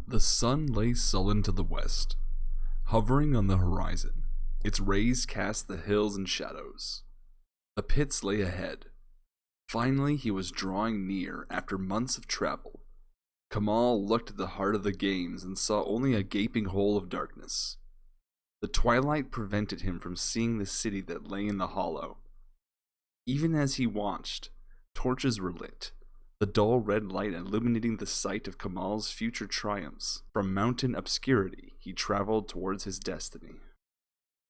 The sun lay sullen to the west, hovering on the horizon. Its rays cast the hills in shadows. The pits lay ahead. Finally, he was drawing near after months of travel. Kamal looked at the heart of the games and saw only a gaping hole of darkness. The twilight prevented him from seeing the city that lay in the hollow. Even as he watched, torches were lit, the dull red light illuminating the site of Kamal's future triumphs. From mountain obscurity, he traveled towards his destiny.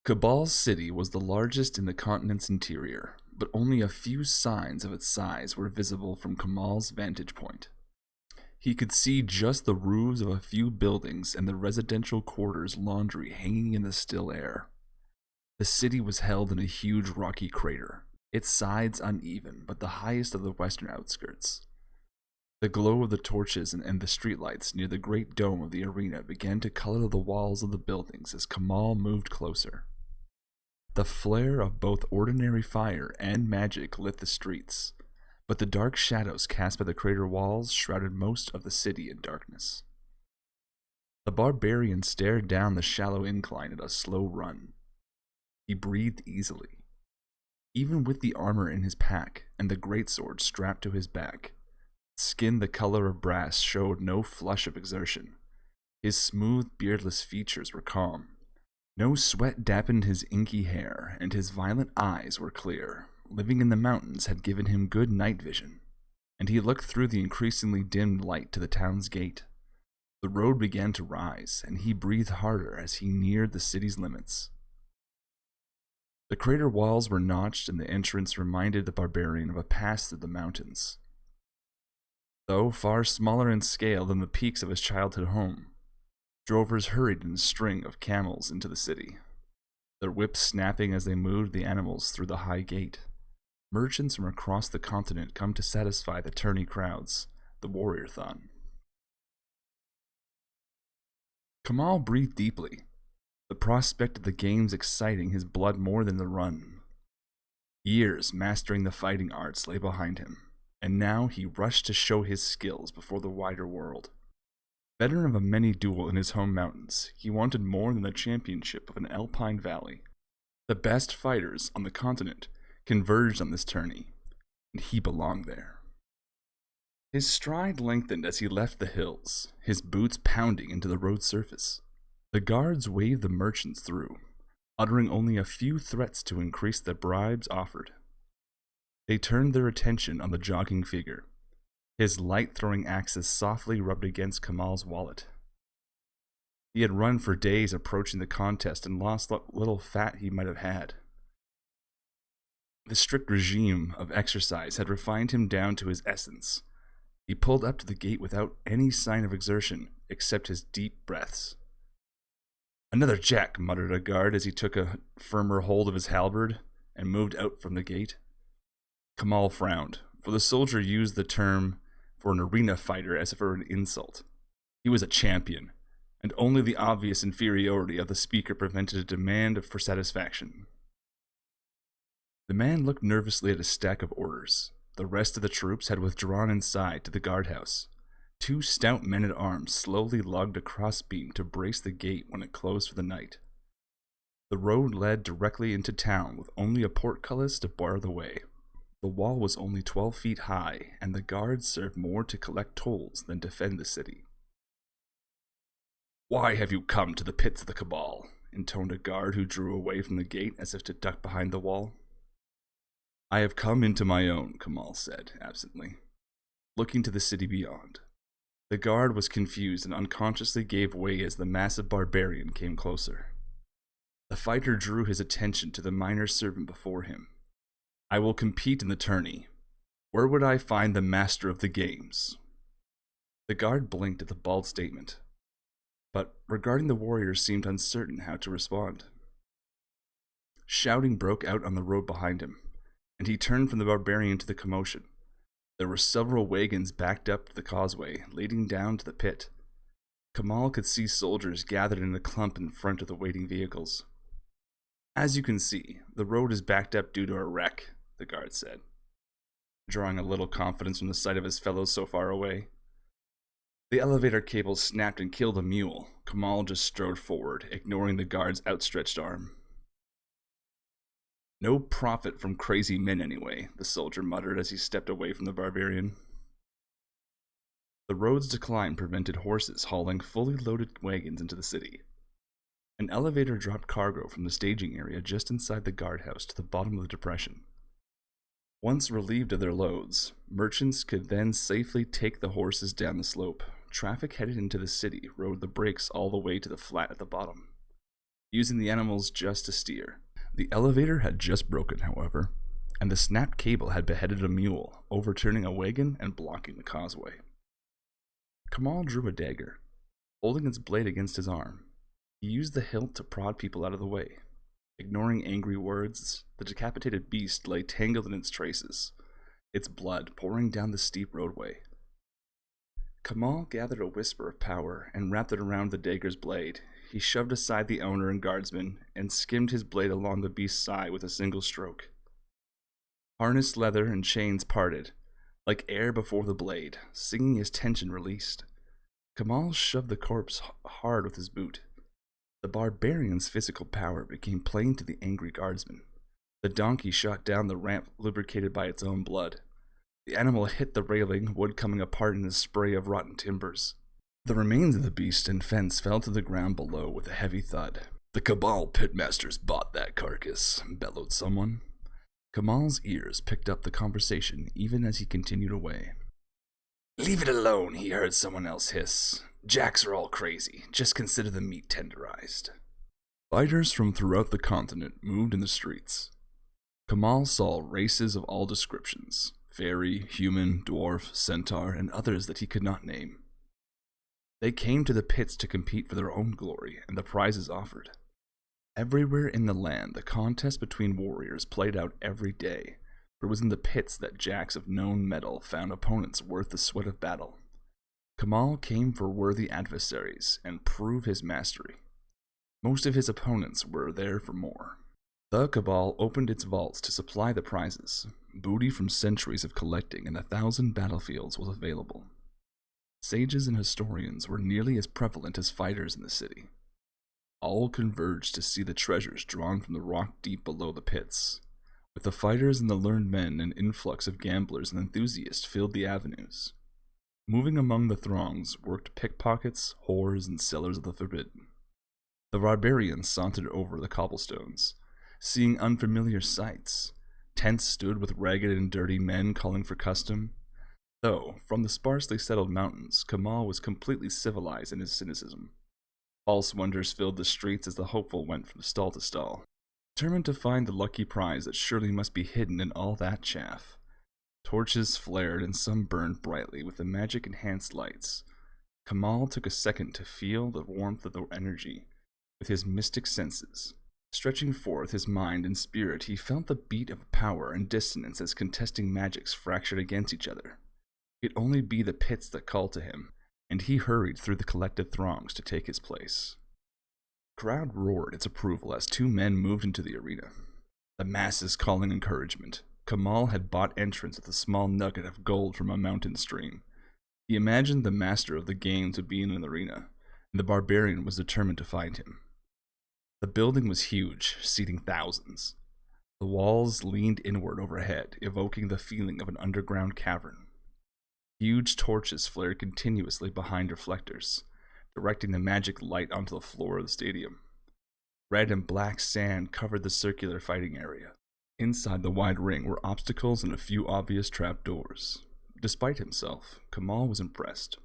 Kabal's city was the largest in the continent's interior, but only a few signs of its size were visible from Kamal's vantage point. He could see just the roofs of a few buildings and the residential quarters' laundry hanging in the still air. The city was held in a huge rocky crater, its sides uneven, but the highest of the western outskirts. The glow of the torches and the streetlights near the great dome of the arena began to color the walls of the buildings as Kamal moved closer. The flare of both ordinary fire and magic lit the streets, but the dark shadows cast by the crater walls shrouded most of the city in darkness. The barbarian stared down the shallow incline at a slow run. He breathed easily. Even with the armor in his pack and the greatsword strapped to his back, skin the color of brass showed no flush of exertion. His smooth, beardless features were calm. No sweat dampened his inky hair, and his violet eyes were clear. Living in the mountains had given him good night vision, and he looked through the increasingly dimmed light to the town's gate. The road began to rise, and he breathed harder as he neared the city's limits. The crater walls were notched, and the entrance reminded the barbarian of a pass through the mountains. Though far smaller in scale than the peaks of his childhood home, drovers hurried in a string of camels into the city, their whips snapping as they moved the animals through the high gate. Merchants from across the continent come to satisfy the tourney crowds, the warrior-thon. Kamal breathed deeply, the prospect of the games exciting his blood more than the run. Years mastering the fighting arts lay behind him, and now he rushed to show his skills before the wider world. Veteran of a many-duel in his home mountains, he wanted more than the championship of an alpine valley. The best fighters on the continent converged on this tourney, and he belonged there. His stride lengthened as he left the hills, his boots pounding into the road surface. The guards waved the merchants through, uttering only a few threats to increase the bribes offered. They turned their attention on the jogging figure. His light-throwing axes softly rubbed against Kamal's wallet. He had run for days approaching the contest and lost what little fat he might have had. The strict regime of exercise had refined him down to his essence. He pulled up to the gate without any sign of exertion, except his deep breaths. "Another jack," muttered a guard as he took a firmer hold of his halberd and moved out from the gate. Kamal frowned, for the soldier used the term for an arena fighter as if it were an insult. He was a champion, and only the obvious inferiority of the speaker prevented a demand for satisfaction. The man looked nervously at a stack of orders. The rest of the troops had withdrawn inside to the guardhouse. Two stout men-at-arms slowly lugged a crossbeam to brace the gate when it closed for the night. The road led directly into town with only a portcullis to bar the way. The wall was only 12 feet high, and the guards served more to collect tolls than defend the city. "Why have you come to the pits of the Cabal?" intoned a guard who drew away from the gate as if to duck behind the wall. "I have come into my own," Kamal said, absently, looking to the city beyond. The guard was confused and unconsciously gave way as the massive barbarian came closer. The fighter drew his attention to the minor servant before him. "I will compete in the tourney. Where would I find the master of the games?" The guard blinked at the bald statement, but regarding the warrior seemed uncertain how to respond. Shouting broke out on the road behind him, and he turned from the barbarian to the commotion. There were several wagons backed up to the causeway, leading down to the pit. Kamal could see soldiers gathered in a clump in front of the waiting vehicles. "As you can see, the road is backed up due to a wreck," the guard said, drawing a little confidence from the sight of his fellows so far away. The elevator cable snapped and killed a mule. Kamal just strode forward, ignoring the guard's outstretched arm. No profit from crazy men anyway, the soldier muttered as he stepped away from the barbarian. The road's decline prevented horses hauling fully loaded wagons into the city. An elevator dropped cargo from the staging area just inside the guardhouse to the bottom of the depression. Once relieved of their loads, merchants could then safely take the horses down the slope. Traffic headed into the city rode the brakes all the way to the flat at the bottom, using the animals just to steer. The elevator had just broken, however, and the snapped cable had beheaded a mule, overturning a wagon and blocking the causeway. Kamal drew a dagger, holding its blade against his arm. He used the hilt to prod people out of the way. Ignoring angry words, the decapitated beast lay tangled in its traces, its blood pouring down the steep roadway. Kamal gathered a whisper of power and wrapped it around the dagger's blade. He shoved aside the owner and guardsman and skimmed his blade along the beast's side with a single stroke. Harness leather and chains parted, like air before the blade, singing as tension released. Kamal shoved the corpse hard with his boot. The barbarian's physical power became plain to the angry guardsman. The donkey shot down the ramp lubricated by its own blood. The animal hit the railing, wood coming apart in a spray of rotten timbers. The remains of the beast and fence fell to the ground below with a heavy thud. "The Cabal pitmasters bought that carcass," bellowed someone. Kamal's ears picked up the conversation even as he continued away. "Leave it alone," he heard someone else hiss. "Jacks are all crazy. Just consider the meat tenderized." Fighters from throughout the continent moved in the streets. Kamal saw races of all descriptions: fairy, human, dwarf, centaur, and others that he could not name. They came to the pits to compete for their own glory and the prizes offered. Everywhere in the land, the contest between warriors played out every day, for it was in the pits that jacks of known metal found opponents worth the sweat of battle. Kamal came for worthy adversaries and prove his mastery. Most of his opponents were there for more. The Cabal opened its vaults to supply the prizes. Booty from centuries of collecting and 1,000 battlefields was available. Sages and historians were nearly as prevalent as fighters in the city. All converged to see the treasures drawn from the rock deep below the pits. With the fighters and the learned men, an influx of gamblers and enthusiasts filled the avenues. Moving among the throngs worked pickpockets, whores, and sellers of the forbidden. The barbarians sauntered over the cobblestones, seeing unfamiliar sights. Tents stood with ragged and dirty men calling for custom. Though, from the sparsely settled mountains, Kamal was completely civilized in his cynicism. False wonders filled the streets as the hopeful went from stall to stall, determined to find the lucky prize that surely must be hidden in all that chaff. Torches flared and some burned brightly with the magic-enhanced lights. Kamal took a second to feel the warmth of the energy with his mystic senses. Stretching forth his mind and spirit, he felt the beat of power and dissonance as contesting magics fractured against each other. It could only be the pits that called to him, and he hurried through the collected throngs to take his place. The crowd roared its approval as two men moved into the arena. The masses calling encouragement. Kamal had bought entrance with a small nugget of gold from a mountain stream. He imagined the master of the games would be in an arena, and the barbarian was determined to find him. The building was huge, seating thousands. The walls leaned inward overhead, evoking the feeling of an underground cavern. Huge torches flared continuously behind reflectors, directing the magic light onto the floor of the stadium. Red and black sand covered the circular fighting area. Inside the wide ring were obstacles and a few obvious trapdoors. Despite himself, Kamal was impressed.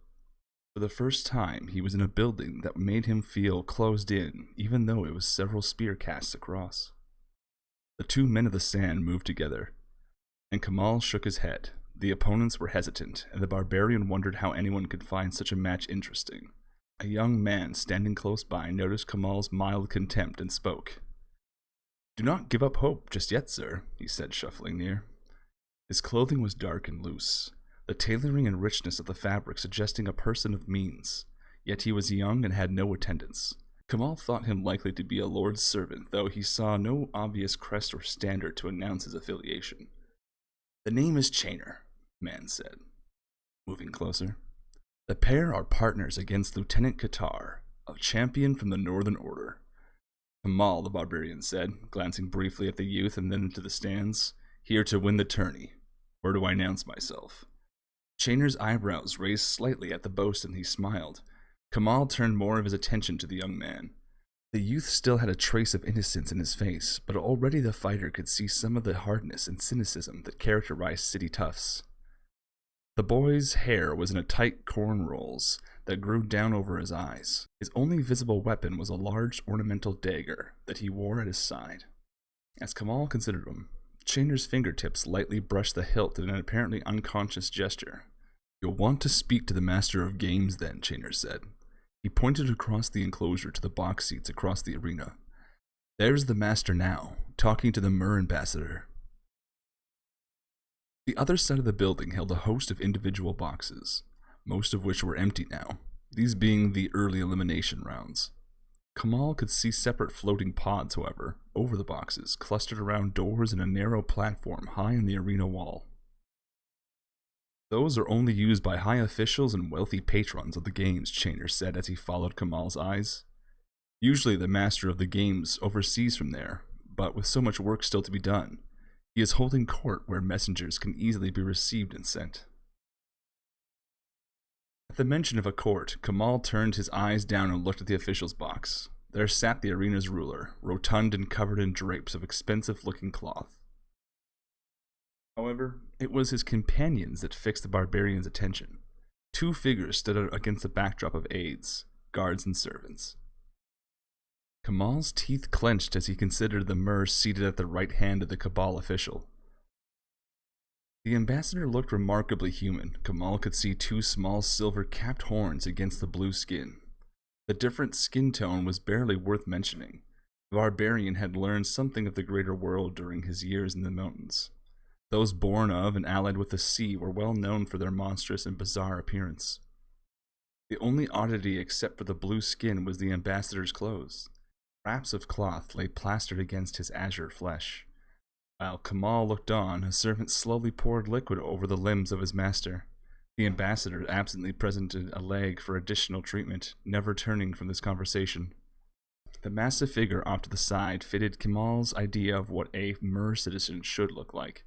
For the first time, he was in a building that made him feel closed in, even though it was several spear casts across. The two men of the sand moved together, and Kamal shook his head. The opponents were hesitant, and the barbarian wondered how anyone could find such a match interesting. A young man standing close by noticed Kamal's mild contempt and spoke. "Do not give up hope just yet, sir," he said, shuffling near. His clothing was dark and loose, the tailoring and richness of the fabric suggesting a person of means, yet he was young and had no attendants. Kamal thought him likely to be a lord's servant, though he saw no obvious crest or standard to announce his affiliation. "The name is Chainer," the man said, moving closer. The pair are partners against Lieutenant Qatar, a champion from the Northern Order. Kamal, the barbarian said, glancing briefly at the youth and then into the stands. Here to win the tourney. Where do I announce myself? Chainer's eyebrows raised slightly at the boast and he smiled. Kamal turned more of his attention to the young man. The youth still had a trace of innocence in his face, but already the fighter could see some of the hardness and cynicism that characterized city toughs. The boy's hair was in a tight cornrows that grew down over his eyes. His only visible weapon was a large ornamental dagger that he wore at his side. As Kamal considered him, Chainer's fingertips lightly brushed the hilt in an apparently unconscious gesture. You'll want to speak to the Master of Games then, Chainer said. He pointed across the enclosure to the box seats across the arena. There's the Master now, talking to the Mur Ambassador. The other side of the building held a host of individual boxes, most of which were empty now, these being the early elimination rounds. Kamal could see separate floating pods, however, over the boxes, clustered around doors in a narrow platform high in the arena wall. Those are only used by high officials and wealthy patrons of the games, Chainer said as he followed Kamal's eyes. Usually the Master of the Games oversees from there, but with so much work still to be done, he is holding court where messengers can easily be received and sent. At the mention of a court, Kamal turned his eyes down and looked at the official's box. There sat the arena's ruler, rotund and covered in drapes of expensive-looking cloth. However, it was his companions that fixed the barbarian's attention. Two figures stood out against the backdrop of aides, guards, and servants. Kamal's teeth clenched as he considered the Mur seated at the right hand of the Cabal official. The ambassador looked remarkably human. Kamal could see two small silver-capped horns against the blue skin. The different skin tone was barely worth mentioning. The barbarian had learned something of the greater world during his years in the mountains. Those born of and allied with the sea were well known for their monstrous and bizarre appearance. The only oddity except for the blue skin was the ambassador's clothes. Wraps of cloth lay plastered against his azure flesh. While Kamal looked on, a servant slowly poured liquid over the limbs of his master. The ambassador absently presented a leg for additional treatment, never turning from this conversation. The massive figure off to the side fitted Kamal's idea of what a Mur citizen should look like.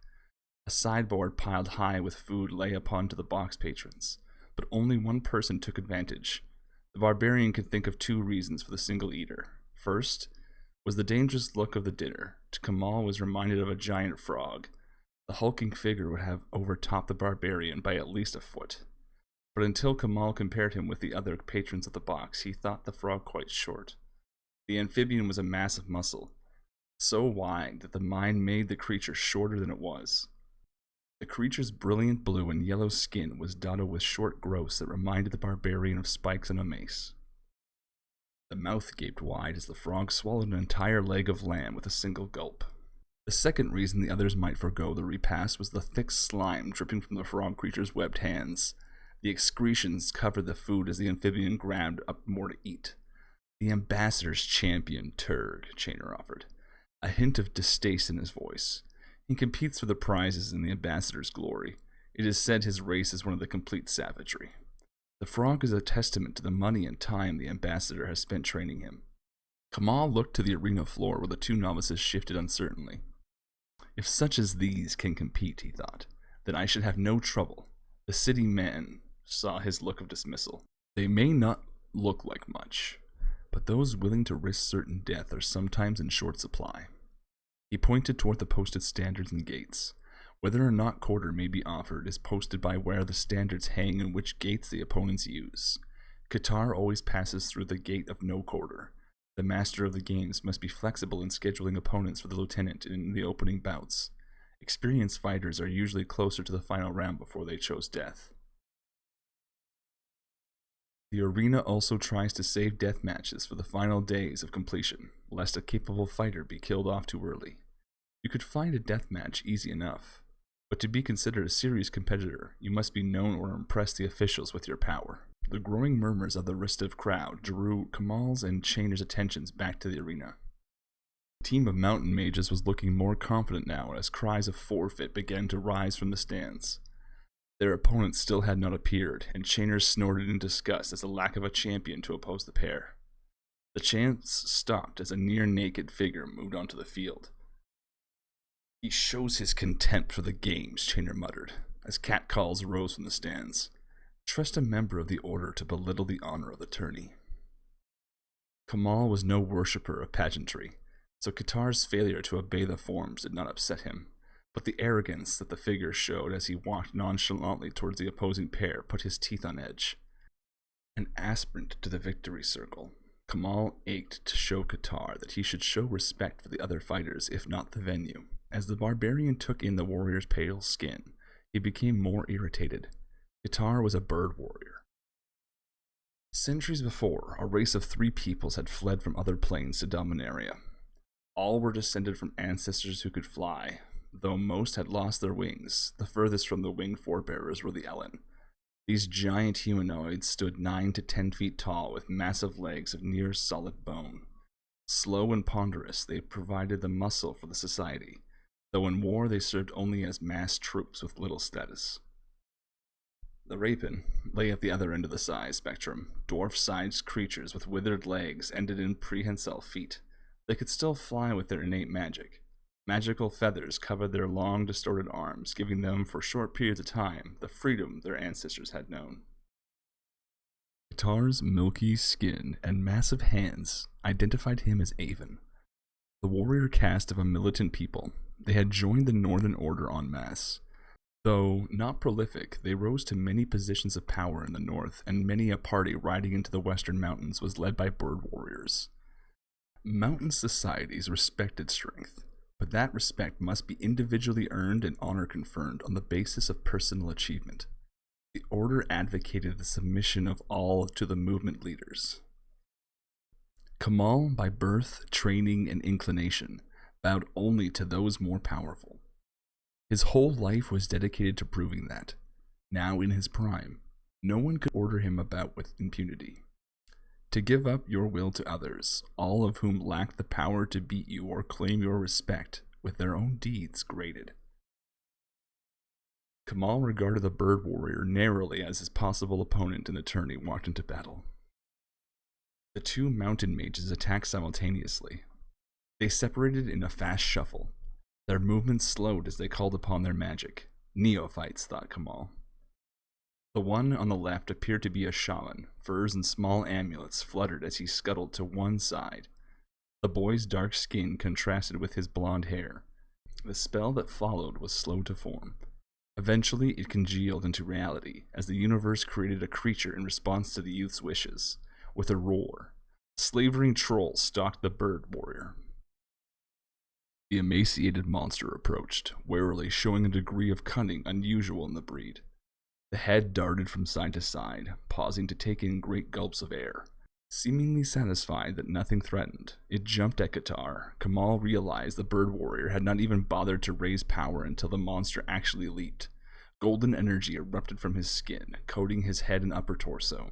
A sideboard piled high with food lay upon to the box patrons, but only one person took advantage. The barbarian could think of two reasons for the single eater. First was the dangerous look of the dinner. Kamal was reminded of a giant frog. The hulking figure would have overtopped the barbarian by at least a foot. But until Kamal compared him with the other patrons of the box, he thought the frog quite short. The amphibian was a mass of muscle, so wide that the mind made the creature shorter than it was. The creature's brilliant blue and yellow skin was dotted with short growths that reminded the barbarian of spikes on a mace. The mouth gaped wide as the frog swallowed an entire leg of lamb with a single gulp. The second reason the others might forgo the repast was the thick slime dripping from the frog creature's webbed hands. The excretions covered the food as the amphibian grabbed up more to eat. The ambassador's champion, Turg, Chainer offered, a hint of distaste in his voice. He competes for the prizes in the ambassador's glory. It is said his race is one of the complete savagery. The frog is a testament to the money and time the ambassador has spent training him. Kamal looked to the arena floor where the two novices shifted uncertainly. If such as these can compete, he thought, then I should have no trouble. The city man saw his look of dismissal. They may not look like much, but those willing to risk certain death are sometimes in short supply. He pointed toward the posted standards and gates. Whether or not quarter may be offered is posted by where the standards hang and which gates the opponents use. Qatar always passes through the gate of no quarter. The master of the games must be flexible in scheduling opponents for the lieutenant in the opening bouts. Experienced fighters are usually closer to the final round before they chose death. The arena also tries to save death matches for the final days of completion, lest a capable fighter be killed off too early. You could find a death match easy enough, but to be considered a serious competitor, you must be known or impress the officials with your power. The growing murmurs of the restive crowd drew Kamal's and Chainer's attentions back to the arena. The team of mountain mages was looking more confident now as cries of forfeit began to rise from the stands. Their opponents still had not appeared, and Chainer snorted in disgust as the lack of a champion to oppose the pair. The chants stopped as a near-naked figure moved onto the field. "He shows his contempt for the games," Chainer muttered, as catcalls rose from the stands. "Trust a member of the Order to belittle the honor of the tourney." Kamal was no worshipper of pageantry, so Qatar's failure to obey the forms did not upset him, but the arrogance that the figure showed as he walked nonchalantly towards the opposing pair put his teeth on edge. An aspirant to the victory circle, Kamal ached to show Qatar that he should show respect for the other fighters, if not the venue. As the barbarian took in the warrior's pale skin, he became more irritated. Qatar was a bird warrior. Centuries before, a race of 3 peoples had fled from other planes to Dominaria. All were descended from ancestors who could fly, though most had lost their wings. The furthest from the winged forebearers were the Ellen. These giant humanoids stood 9 to 10 feet tall with massive legs of near solid bone. Slow and ponderous, they provided the muscle for the society, though in war they served only as massed troops with little status. The Rapin lay at the other end of the size spectrum. Dwarf-sized creatures with withered legs ended in prehensile feet. They could still fly with their innate magic. Magical feathers covered their long, distorted arms, giving them, for short periods of time, the freedom their ancestors had known. Qatar's milky skin and massive hands identified him as Avon, the warrior caste of a militant people. They had joined the Northern Order en masse. Though not prolific, they rose to many positions of power in the north, and many a party riding into the western mountains was led by bird warriors. Mountain societies respected strength, but that respect must be individually earned and honor conferred on the basis of personal achievement. The Order advocated the submission of all to the movement leaders. Kamal, by birth, training, and inclination, bowed only to those more powerful. His whole life was dedicated to proving that, now in his prime, no one could order him about with impunity. To give up your will to others, all of whom lacked the power to beat you or claim your respect, with their own deeds graded. Kamal regarded the bird warrior narrowly as his possible opponent in the tourney walked into battle. The 2 mountain mages attacked simultaneously. They separated in a fast shuffle. Their movements slowed as they called upon their magic. Neophytes, thought Kamal. The one on the left appeared to be a shaman. Furs and small amulets fluttered as he scuttled to one side. The boy's dark skin contrasted with his blonde hair. The spell that followed was slow to form. Eventually, it congealed into reality as the universe created a creature in response to the youth's wishes. With a roar, a slavering troll stalked the bird warrior. The emaciated monster approached, warily showing a degree of cunning unusual in the breed. The head darted from side to side, pausing to take in great gulps of air. Seemingly satisfied that nothing threatened, it jumped at Qatar. Kamal realized the bird warrior had not even bothered to raise power until the monster actually leaped. Golden energy erupted from his skin, coating his head and upper torso.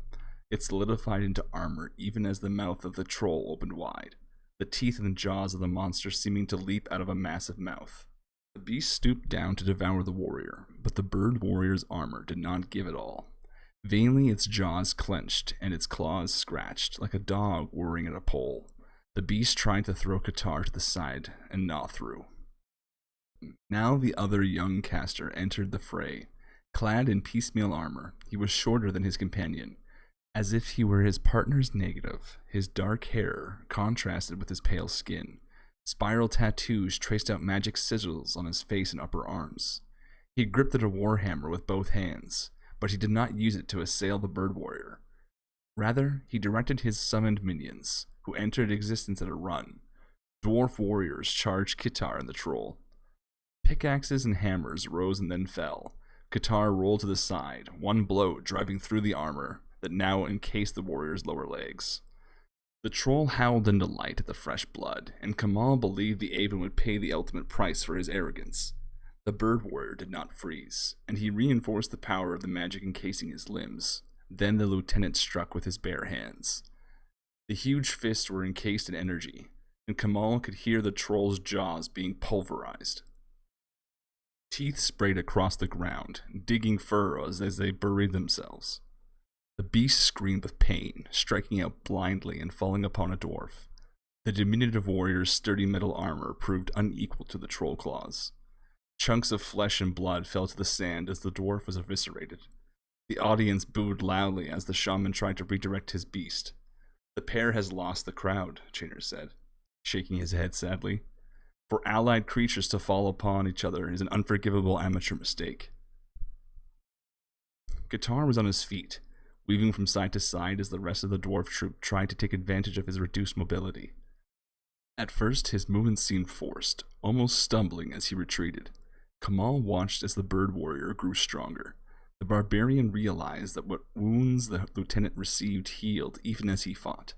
It solidified into armor even as the mouth of the troll opened wide, the teeth and jaws of the monster seeming to leap out of a massive mouth. The beast stooped down to devour the warrior, but the bird warrior's armor did not give it all. Vainly its jaws clenched and its claws scratched, like a dog worrying at a pole. The beast tried to throw Qatar to the side and gnaw through. Now the other young caster entered the fray. Clad in piecemeal armor, he was shorter than his companion, as if he were his partner's negative. His dark hair contrasted with his pale skin. Spiral tattoos traced out magic sigils on his face and upper arms. He gripped at a warhammer with both hands, but he did not use it to assail the bird warrior. Rather, he directed his summoned minions, who entered existence at a run. Dwarf warriors charged Qatar and the troll. Pickaxes and hammers rose and then fell. Qatar rolled to the side, one blow driving through the armor that now encased the warrior's lower legs. The troll howled in delight at the fresh blood, and Kamal believed the Avon would pay the ultimate price for his arrogance. The bird warrior did not freeze, and he reinforced the power of the magic encasing his limbs. Then the lieutenant struck with his bare hands. The huge fists were encased in energy, and Kamal could hear the troll's jaws being pulverized. Teeth sprayed across the ground, digging furrows as they buried themselves. The beast screamed with pain, striking out blindly and falling upon a dwarf. The diminutive warrior's sturdy metal armor proved unequal to the troll claws. Chunks of flesh and blood fell to the sand as the dwarf was eviscerated. The audience booed loudly as the shaman tried to redirect his beast. "The pair has lost the crowd," Chainer said, shaking his head sadly. "For allied creatures to fall upon each other is an unforgivable amateur mistake." Guitar was on his feet, weaving from side to side as the rest of the dwarf troop tried to take advantage of his reduced mobility. At first, his movements seemed forced, almost stumbling as he retreated. Kamal watched as the bird warrior grew stronger. The barbarian realized that what wounds the lieutenant received healed even as he fought.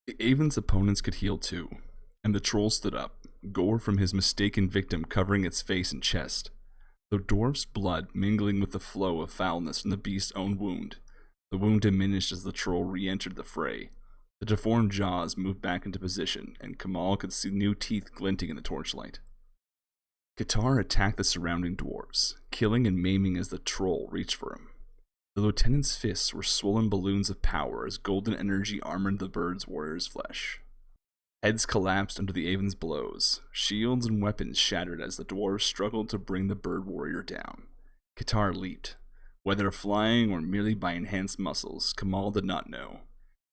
The Avon's opponents could heal too, and the troll stood up, gore from his mistaken victim covering its face and chest. The dwarf's blood mingling with the flow of foulness from the beast's own wound. The wound diminished as the troll re-entered the fray. The deformed jaws moved back into position, and Kamal could see new teeth glinting in the torchlight. Qatar attacked the surrounding dwarves, killing and maiming as the troll reached for him. The lieutenant's fists were swollen balloons of power as golden energy armored the bird's warrior's flesh. Heads collapsed under the Avon's blows. Shields and weapons shattered as the dwarves struggled to bring the bird warrior down. Qatar leaped. Whether flying or merely by enhanced muscles, Kamal did not know.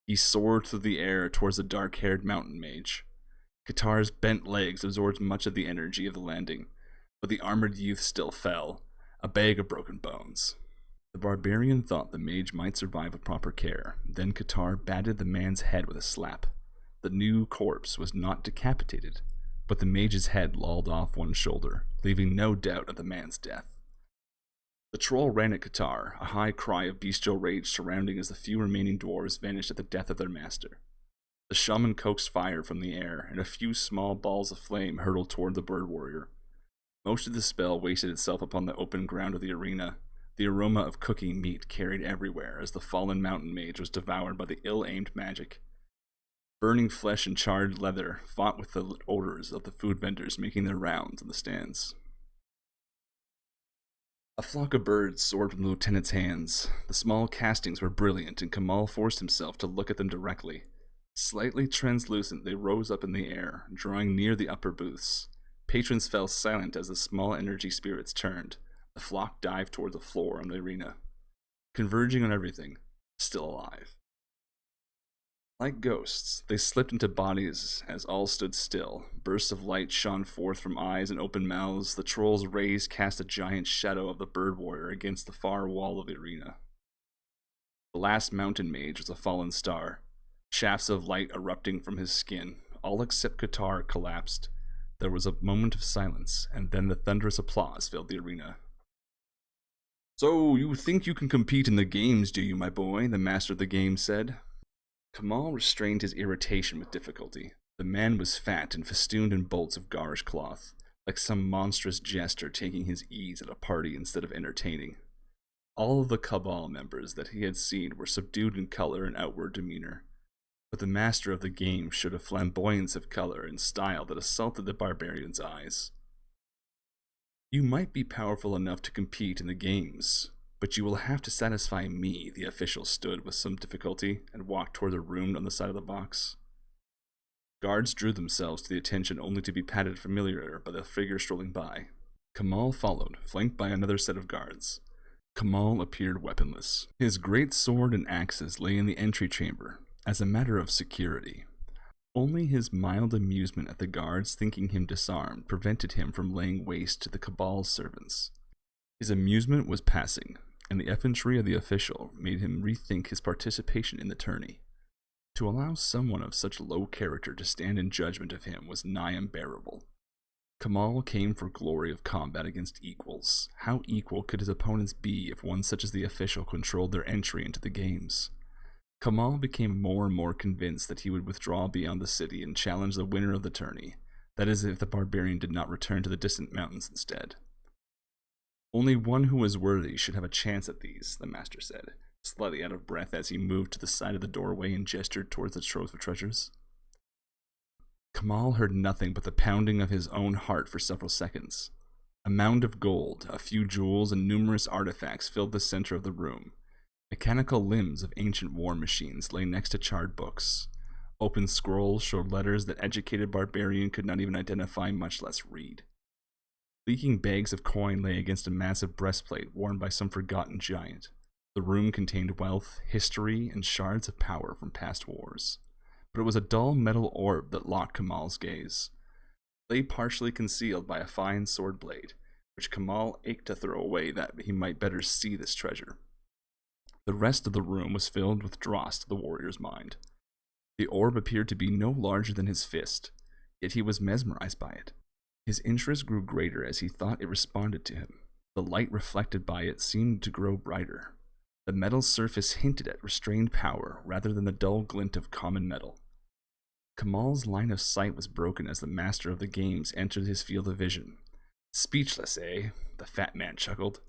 He soared through the air towards the dark-haired mountain mage. Qatar's bent legs absorbed much of the energy of the landing, but the armored youth still fell, a bag of broken bones. The barbarian thought the mage might survive with proper care. Then Qatar batted the man's head with a slap. The new corpse was not decapitated, but the mage's head lolled off one shoulder, leaving no doubt of the man's death. The troll ran at Qatar, a high cry of bestial rage surrounding as the few remaining dwarves vanished at the death of their master. The shaman coaxed fire from the air, and a few small balls of flame hurtled toward the bird warrior. Most of the spell wasted itself upon the open ground of the arena. The aroma of cooking meat carried everywhere as the fallen mountain mage was devoured by the ill-aimed magic. Burning flesh and charred leather fought with the odors of the food vendors making their rounds in the stands. A flock of birds soared from the lieutenant's hands. The small castings were brilliant, and Kamal forced himself to look at them directly. Slightly translucent, they rose up in the air, drawing near the upper booths. Patrons fell silent as the small energy spirits turned. The flock dived toward the floor on the arena, converging on everything, still alive. Like ghosts, they slipped into bodies as all stood still. Bursts of light shone forth from eyes and open mouths. The troll's rays cast a giant shadow of the bird warrior against the far wall of the arena. The last mountain mage was a fallen star, shafts of light erupting from his skin. All except Qatar collapsed. There was a moment of silence, and then the thunderous applause filled the arena. "So, you think you can compete in the games, do you, my boy?" the master of the game said. Kamal restrained his irritation with difficulty. The man was fat and festooned in bolts of garish cloth, like some monstrous jester taking his ease at a party instead of entertaining. All of the cabal members that he had seen were subdued in color and outward demeanor, but the master of the game showed a flamboyance of color and style that assaulted the barbarian's eyes. "You might be powerful enough to compete in the games, but you will have to satisfy me," the official stood with some difficulty and walked toward the room on the side of the box. Guards drew themselves to the attention only to be patted familiarly by the figure strolling by. Kamal followed, flanked by another set of guards. Kamal appeared weaponless. His great sword and axes lay in the entry chamber, as a matter of security. Only his mild amusement at the guards thinking him disarmed prevented him from laying waste to the cabal's servants. His amusement was passing, and the effrontery of the official made him rethink his participation in the tourney. To allow someone of such low character to stand in judgment of him was nigh unbearable. Kamal came for glory of combat against equals. How equal could his opponents be if one such as the official controlled their entry into the games? Kamal became more and more convinced that he would withdraw beyond the city and challenge the winner of the tourney, that is, if the barbarian did not return to the distant mountains instead. "Only one who is worthy should have a chance at these," the master said, slightly out of breath as he moved to the side of the doorway and gestured towards the trove of treasures. Kamal heard nothing but the pounding of his own heart for several seconds. A mound of gold, a few jewels, and numerous artifacts filled the center of the room. Mechanical limbs of ancient war machines lay next to charred books. Open scrolls showed letters that educated barbarian could not even identify, much less read. Leaking bags of coin lay against a massive breastplate worn by some forgotten giant. The room contained wealth, history, and shards of power from past wars. But it was a dull metal orb that locked Kamal's gaze. It lay partially concealed by a fine sword blade, which Kamal ached to throw away that he might better see this treasure. The rest of the room was filled with dross to the warrior's mind. The orb appeared to be no larger than his fist, yet he was mesmerized by it. His interest grew greater as he thought it responded to him. The light reflected by it seemed to grow brighter. The metal surface hinted at restrained power rather than the dull glint of common metal. Kamal's line of sight was broken as the master of the games entered his field of vision. Speechless, eh? The fat man chuckled.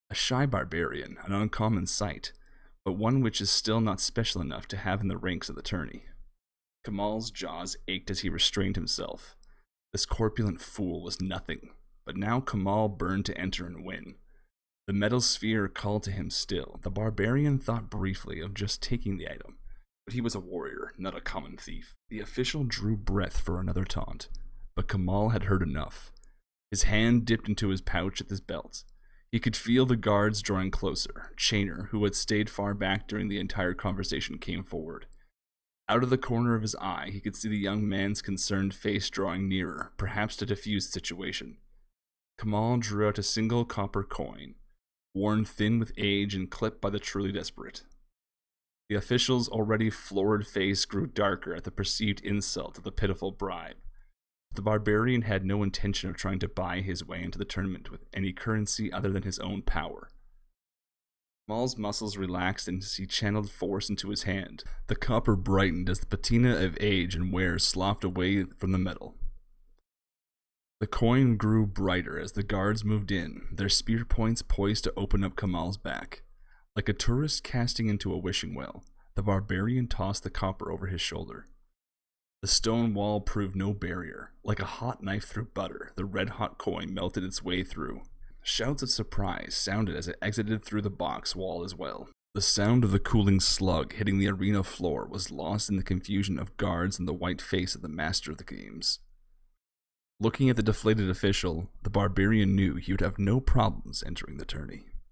A shy barbarian, an uncommon sight, but one which is still not special enough to have in the ranks of the tourney. Kamal's jaws ached as he restrained himself. This corpulent fool was nothing, but now Kamal burned to enter and win. The metal sphere called to him still. The barbarian thought briefly of just taking the item, but he was a warrior, not a common thief. The official drew breath for another taunt, but Kamal had heard enough. His hand dipped into his pouch at his belt. He could feel the guards drawing closer. Chainer, who had stayed far back during the entire conversation, came forward. Out of the corner of his eye, he could see the young man's concerned face drawing nearer, perhaps to defuse the situation. Kamal drew out a single copper coin, worn thin with age and clipped by the truly desperate. The official's already florid face grew darker at the perceived insult of the pitiful bribe. The barbarian had no intention of trying to buy his way into the tournament with any currency other than his own power. Kamal's muscles relaxed as he channeled force into his hand. The copper brightened as the patina of age and wear slopped away from the metal. The coin grew brighter as the guards moved in, their spear points poised to open up Kamal's back. Like a tourist casting into a wishing well, the barbarian tossed the copper over his shoulder. The stone wall proved no barrier. Like a hot knife through butter, the red-hot coin melted its way through. Shouts of surprise sounded as it exited through the box wall as well. The sound of the cooling slug hitting the arena floor was lost in the confusion of guards and the white face of the master of the games. Looking at the deflated official, the barbarian knew he would have no problems entering the tourney.